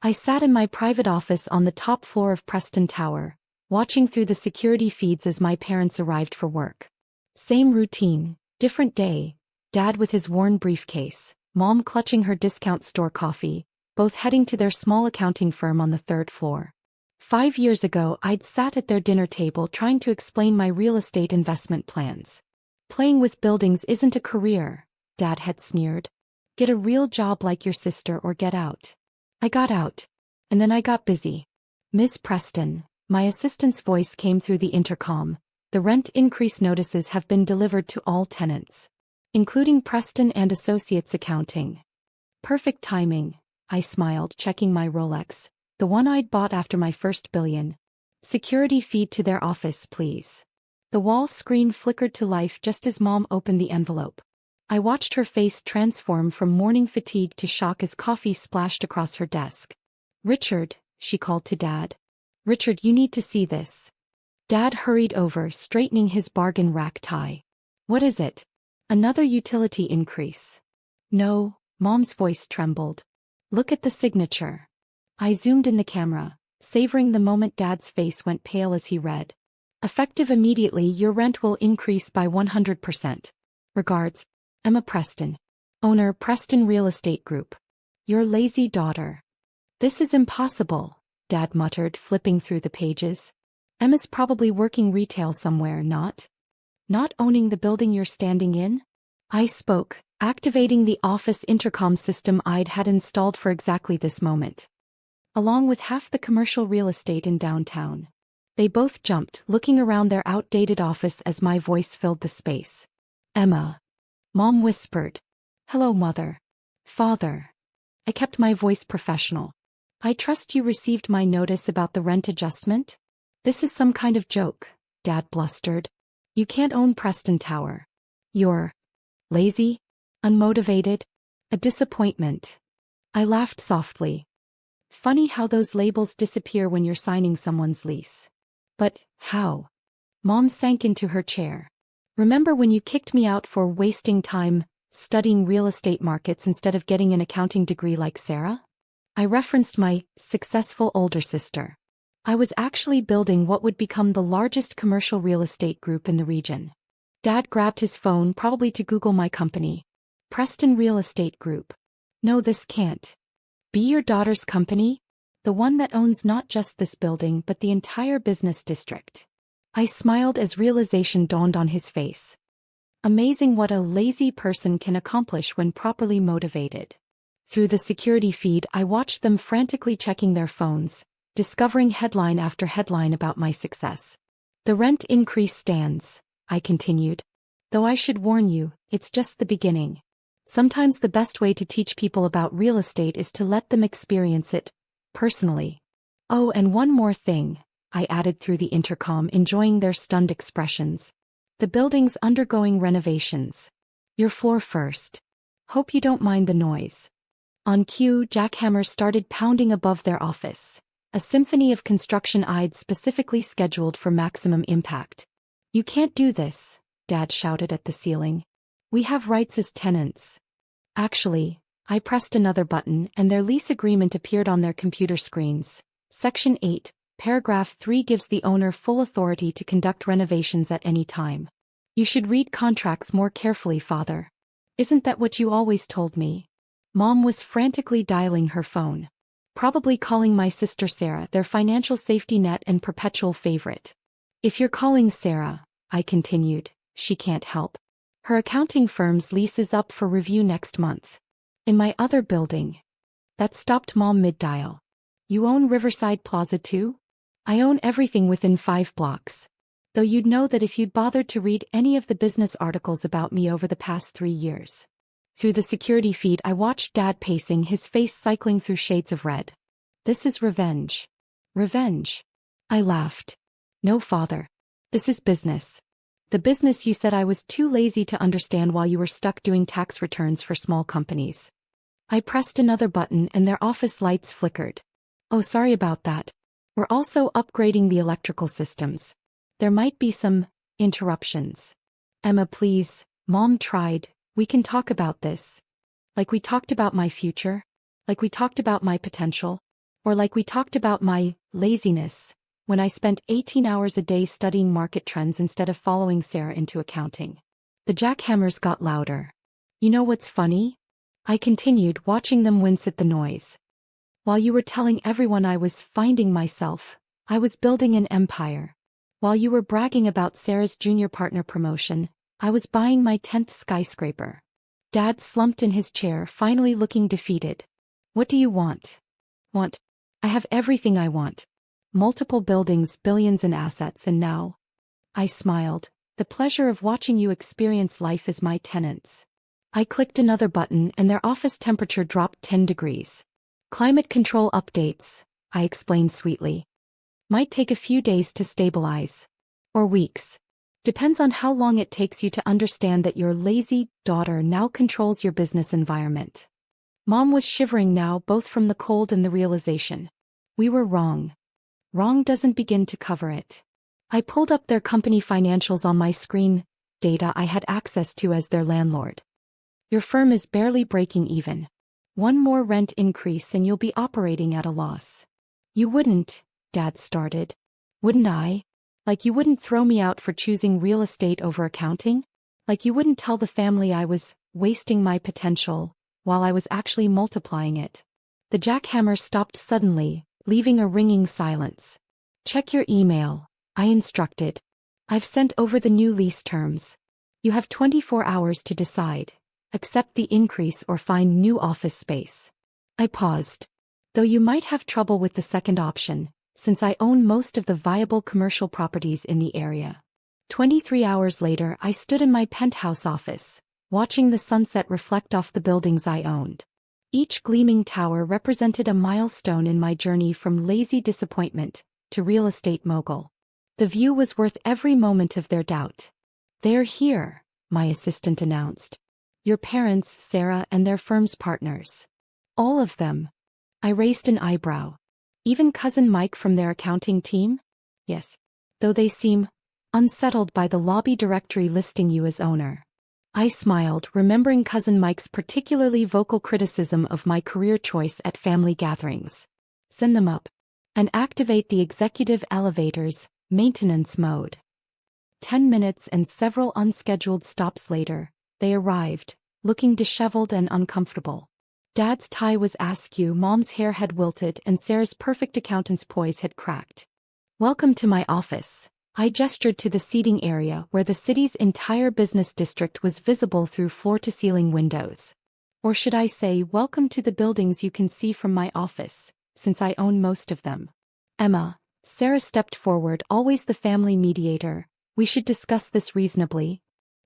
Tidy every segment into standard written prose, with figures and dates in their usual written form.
I sat in my private office on the top floor of Preston Tower, watching through the security feeds as my parents arrived for work. Same routine, different day, Dad with his worn briefcase, Mom clutching her discount store coffee, both heading to their small accounting firm on the third floor. 5 years ago, I'd sat at their dinner table trying to explain my real estate investment plans. Playing with buildings isn't a career, Dad had sneered. Get a real job like your sister or get out. I got out. And then I got busy. Miss Preston, my assistant's voice came through the intercom. The rent increase notices have been delivered to all tenants, including Preston and Associates Accounting. Perfect timing, I smiled, checking my Rolex, the one I'd bought after my first billion. Security feed to their office, please. The wall screen flickered to life just as Mom opened the envelope. I watched her face transform from morning fatigue to shock as coffee splashed across her desk. Richard, she called to Dad. Richard, you need to see this. Dad hurried over, straightening his bargain rack tie. What is it? Another utility increase. No, Mom's voice trembled. Look at the signature. I zoomed in the camera, savoring the moment. Dad's face went pale as he read. Effective immediately, your rent will increase by 100%. Regards, Emma Preston. Owner, Preston Real Estate Group. Your lazy daughter. This is impossible, Dad muttered, flipping through the pages. Emma's probably working retail somewhere, not owning the building you're standing in? I spoke, activating the office intercom system I'd had installed for exactly this moment. Along with half the commercial real estate in downtown. They both jumped, looking around their outdated office as my voice filled the space. Emma. Mom whispered. Hello, Mother. Father. I kept my voice professional. I trust you received my notice about the rent adjustment? This is some kind of joke, Dad blustered. You can't own Preston Tower. You're lazy, unmotivated, a disappointment. I laughed softly. Funny how those labels disappear when you're signing someone's lease. But how? Mom sank into her chair. Remember when you kicked me out for wasting time studying real estate markets instead of getting an accounting degree like Sarah? I referenced my successful older sister. I was actually building what would become the largest commercial real estate group in the region. Dad grabbed his phone, probably to Google my company. Preston Real Estate Group. No, this can't be your daughter's company? The one that owns not just this building but the entire business district. I smiled as realization dawned on his face. Amazing what a lazy person can accomplish when properly motivated. Through the security feed, I watched them frantically checking their phones, discovering headline after headline about my success. The rent increase stands, I continued. Though I should warn you, it's just the beginning. Sometimes the best way to teach people about real estate is to let them experience it, personally. Oh, and one more thing, I added through the intercom, enjoying their stunned expressions. The building's undergoing renovations. Your floor first. Hope you don't mind the noise. On cue, jackhammers started pounding above their office. A symphony of construction I'd specifically scheduled for maximum impact. You can't do this, Dad shouted at the ceiling. We have rights as tenants. Actually, I pressed another button and their lease agreement appeared on their computer screens. Section 8, Paragraph 3 gives the owner full authority to conduct renovations at any time. You should read contracts more carefully, Father. Isn't that what you always told me? Mom was frantically dialing her phone. Probably calling my sister Sarah, their financial safety net and perpetual favorite. If you're calling Sarah, I continued, she can't help. Her accounting firm's lease is up for review next month. In my other building. That stopped Mom mid-dial. You own Riverside Plaza too? I own everything within 5 blocks. Though you'd know that if you'd bothered to read any of the business articles about me over the past 3 years. Through the security feed, I watched Dad pacing, his face cycling through shades of red. This is revenge. Revenge. I laughed. No, Father. This is business. The business you said I was too lazy to understand while you were stuck doing tax returns for small companies. I pressed another button and their office lights flickered. Oh, sorry about that. We're also upgrading the electrical systems. There might be some interruptions. Emma, please, Mom tried. We can talk about this. Like we talked about my future. Like we talked about my potential. Or like we talked about my laziness when I spent 18 hours a day studying market trends instead of following Sarah into accounting. The jackhammers got louder. You know what's funny? I continued, watching them wince at the noise. While you were telling everyone I was finding myself, I was building an empire. While you were bragging about Sarah's junior partner promotion, I was buying my 10th skyscraper. Dad slumped in his chair, finally looking defeated. What do you want? Want? I have everything I want. Multiple buildings, billions in assets, and now. I smiled. The pleasure of watching you experience life as my tenants. I clicked another button and their office temperature dropped 10 degrees. Climate control updates, I explained sweetly. Might take a few days to stabilize. Or weeks. Depends on how long it takes you to understand that your lazy daughter now controls your business environment. Mom was shivering now, both from the cold and the realization. We were wrong. Wrong doesn't begin to cover it. I pulled up their company financials on my screen, data I had access to as their landlord. Your firm is barely breaking even. One more rent increase and you'll be operating at a loss. You wouldn't, Dad started. Wouldn't I? Like you wouldn't throw me out for choosing real estate over accounting? Like you wouldn't tell the family I was wasting my potential while I was actually multiplying it. The jackhammer stopped suddenly, leaving a ringing silence. Check your email, I instructed. I've sent over the new lease terms. You have 24 hours to decide. Accept the increase or find new office space. I paused. Though you might have trouble with the second option, since I own most of the viable commercial properties in the area. 23 hours later, I stood in my penthouse office, watching the sunset reflect off the buildings I owned. Each gleaming tower represented a milestone in my journey from lazy disappointment to real estate mogul. The view was worth every moment of their doubt. They're here, my assistant announced. Your parents, Sarah, and their firm's partners. All of them. I raised an eyebrow. Even cousin Mike from their accounting team? Yes. Though they seem unsettled by the lobby directory listing you as owner. I smiled, remembering cousin Mike's particularly vocal criticism of my career choice at family gatherings. Send them up. And activate the executive elevator's maintenance mode. 10 minutes and several unscheduled stops later, they arrived, looking disheveled and uncomfortable. Dad's tie was askew, Mom's hair had wilted, and Sarah's perfect accountant's poise had cracked. Welcome to my office. I gestured to the seating area where the city's entire business district was visible through floor-to-ceiling windows. Or should I say, welcome to the buildings you can see from my office, since I own most of them. Emma, Sarah stepped forward, always the family mediator. We should discuss this reasonably.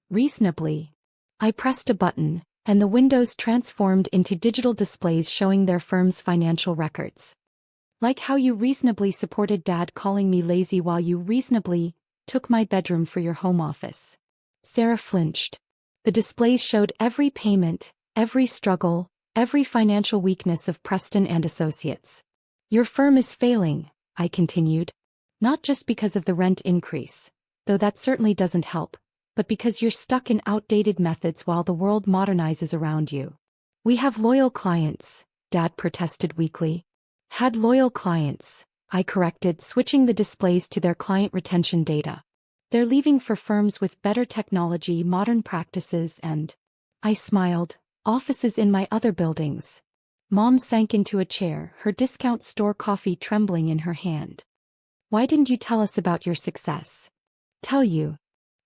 Reasonably. I pressed a button, and the windows transformed into digital displays showing their firm's financial records. Like how you reasonably supported Dad calling me lazy while you reasonably took my bedroom for your home office. Sarah flinched. The displays showed every payment, every struggle, every financial weakness of Preston and Associates. Your firm is failing, I continued. Not just because of the rent increase, though that certainly doesn't help, but because you're stuck in outdated methods while the world modernizes around you. We have loyal clients, Dad protested weakly. Had loyal clients, I corrected, switching the displays to their client retention data. They're leaving for firms with better technology, modern practices, and, I smiled, offices in my other buildings. Mom sank into a chair, her discount store coffee trembling in her hand. Why didn't you tell us about your success? Tell you.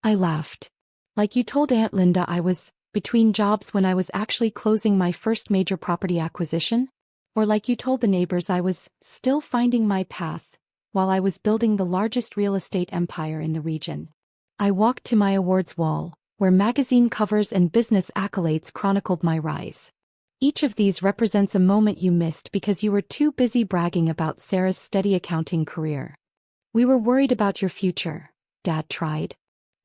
I laughed. Like you told Aunt Linda I was between jobs when I was actually closing my first major property acquisition? Or like you told the neighbors I was still finding my path while I was building the largest real estate empire in the region. I walked to my awards wall, where magazine covers and business accolades chronicled my rise. Each of these represents a moment you missed because you were too busy bragging about Sarah's steady accounting career. We were worried about your future, Dad tried.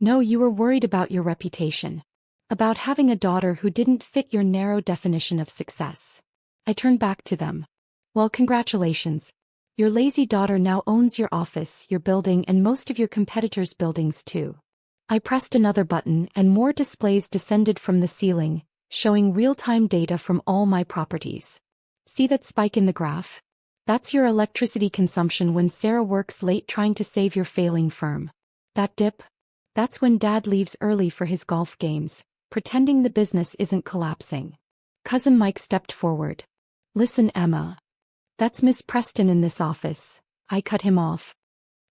No, you were worried about your reputation. About having a daughter who didn't fit your narrow definition of success. I turned back to them. Well, congratulations. Your lazy daughter now owns your office, your building, and most of your competitors' buildings too. I pressed another button and more displays descended from the ceiling, showing real-time data from all my properties. See that spike in the graph? That's your electricity consumption when Sarah works late trying to save your failing firm. That dip? That's when Dad leaves early for his golf games, pretending the business isn't collapsing. Cousin Mike stepped forward. Listen, Emma. That's Miss Preston in this office. I cut him off.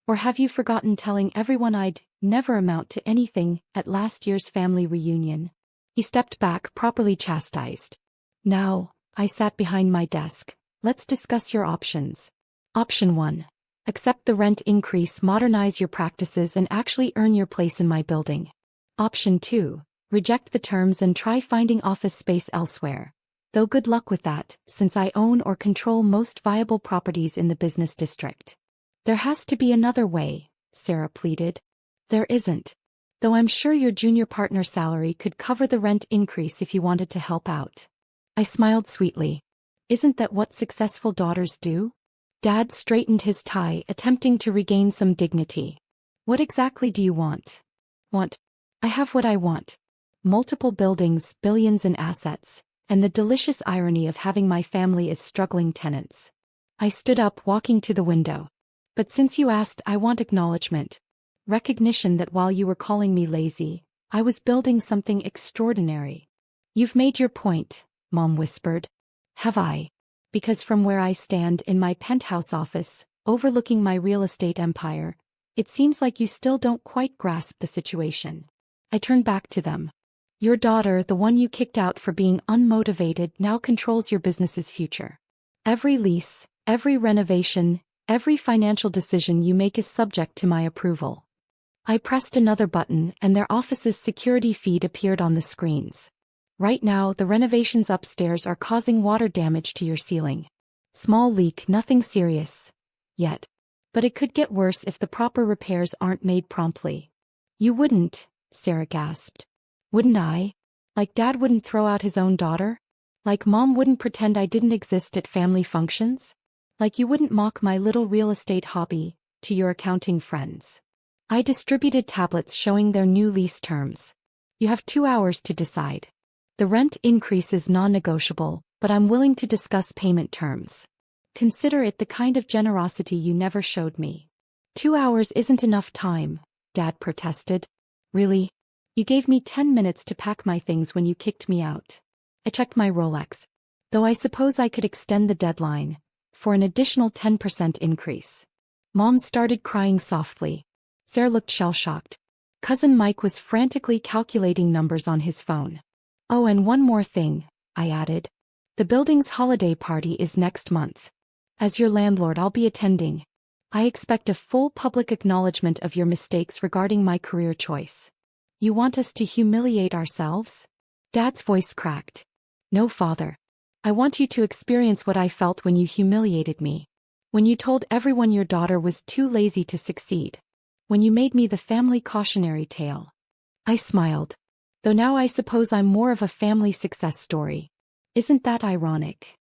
Or have you forgotten telling everyone I'd never amount to anything at last year's family reunion? He stepped back, properly chastised. Now, I sat behind my desk. Let's discuss your options. Option 1. Accept the rent increase, modernize your practices, and actually earn your place in my building. Option 2. Reject the terms and try finding office space elsewhere. Though good luck with that, since I own or control most viable properties in the business district. There has to be another way, Sarah pleaded. There isn't. Though I'm sure your junior partner salary could cover the rent increase if you wanted to help out. I smiled sweetly. Isn't that what successful daughters do? Dad straightened his tie, attempting to regain some dignity. What exactly do you want? Want? I have what I want. Multiple buildings, billions in assets, and the delicious irony of having my family as struggling tenants. I stood up, walking to the window. But since you asked, I want acknowledgement. Recognition that while you were calling me lazy, I was building something extraordinary. You've made your point, Mom whispered. Have I? Because from where I stand in my penthouse office, overlooking my real estate empire, it seems like you still don't quite grasp the situation. I turned back to them. Your daughter, the one you kicked out for being unmotivated, now controls your business's future. Every lease, every renovation, every financial decision you make is subject to my approval. I pressed another button and their office's security feed appeared on the screens. Right now, the renovations upstairs are causing water damage to your ceiling. Small leak, nothing serious. Yet. But it could get worse if the proper repairs aren't made promptly. You wouldn't, Sarah gasped. Wouldn't I? Like Dad wouldn't throw out his own daughter? Like Mom wouldn't pretend I didn't exist at family functions? Like you wouldn't mock my little real estate hobby to your accounting friends? I distributed tablets showing their new lease terms. You have 2 hours to decide. The rent increase is non-negotiable, but I'm willing to discuss payment terms. Consider it the kind of generosity you never showed me. 2 hours isn't enough time, Dad protested. Really? You gave me 10 minutes to pack my things when you kicked me out. I checked my Rolex. Though I suppose I could extend the deadline for an additional 10% increase. Mom started crying softly. Sarah looked shell-shocked. Cousin Mike was frantically calculating numbers on his phone. Oh, and one more thing, I added. The building's holiday party is next month. As your landlord, I'll be attending. I expect a full public acknowledgement of your mistakes regarding my career choice. You want us to humiliate ourselves? Dad's voice cracked. No, Father. I want you to experience what I felt when you humiliated me. When you told everyone your daughter was too lazy to succeed. When you made me the family cautionary tale. I smiled. Though now I suppose I'm more of a family success story. Isn't that ironic?